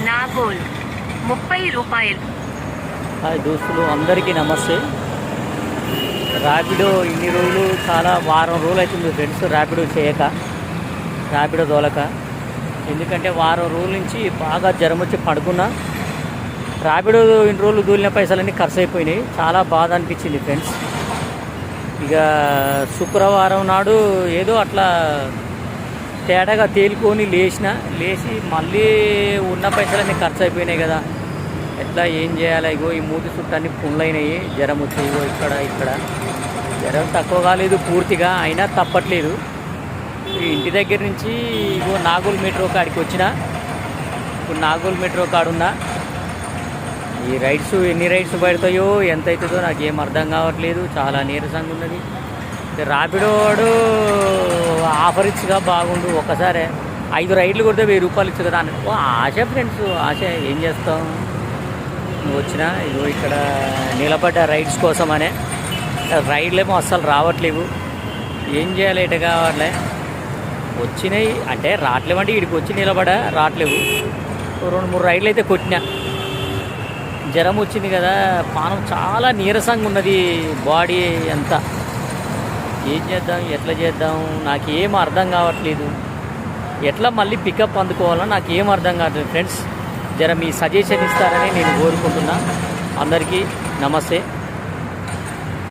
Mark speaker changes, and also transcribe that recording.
Speaker 1: నాగోల్ 30 రూపాయలు.
Speaker 2: హాయ్ దోస్తులు, అందరికీ నమస్తే. ర్యాపిడో ఇన్ని రోజులు చాలా వారం రోజులు అవుతుంది ఫ్రెండ్స్ ర్యాపిడో చేయక, ర్యాపిడో తోలక. ఎందుకంటే వారం రోజుల నుంచి బాగా జ్వరం వచ్చి పడుకున్నా. ర్యాపిడో ఇన్ని రోజులు దూలిన పైసలన్నీ ఖర్చు అయిపోయినాయి. చాలా బాధ అనిపించింది ఫ్రెండ్స్. ఇక శుక్రవారం నాడు ఏదో అట్లా తేడాగా తేలుకొని లేచి మళ్ళీ ఉన్న పైసలన్నీ ఖర్చు అయిపోయినాయి కదా, ఎట్లా ఏం చేయాలి? ఇగో ఈ మూతి చుట్టూ అన్ని పుండ్లైనాయి, జ్వరం వచ్చి ఇగో ఇక్కడ జ్వరం తక్కువ కాలేదు పూర్తిగా, అయినా తప్పట్లేదు. ఈ ఇంటి దగ్గర నుంచి ఇగో నాగోల్ మెట్రో కాడికి వచ్చిన. ఇప్పుడు నాగోల్ మెట్రో కాడున్నా. ఈ రైడ్స్ ఎన్ని రైడ్స్ పడతాయో ఎంత అవుతుందో నాకేం అర్థం కావట్లేదు. చాలా నీరసంగా ఉన్నది. ర్యాపిడో వాడు ఆఫర్ ఇచ్చిగా బాగుండు, ఒక్కసారి 5 రైడ్లు కొడితే 1000 రూపాయలు ఇచ్చు కదా అని ఆశ ఫ్రెండ్స్, ఆశ. ఏం చేస్తాం? నువ్వు వచ్చినా ఇగో ఇక్కడ నిలబడ్డ రైడ్స్ కోసమనే. రైడ్లేమో అస్సలు రావట్లేవు. ఏం చేయాలి? ఎట కావాలి? వచ్చినాయి అంటే రావట్లేమంటే ఇక్కడికి వచ్చి రావట్లేవు. 2-3 రైడ్లు అయితే కొట్టినా. జ్వరం వచ్చింది కదా, పానం చాలా నీరసంగా ఉన్నది, బాడీ అంతా. ఏం చేద్దాం, ఎట్లా చేద్దాం నాకేం అర్థం కావట్లేదు. ఎట్లా మళ్ళీ పికప్ అందుకోవాలో నాకేం అర్థం కావట్లేదు ఫ్రెండ్స్. జర మీ సజెషన్ ఇస్తారని నేను కోరుకుంటున్నా. అందరికీ నమస్తే.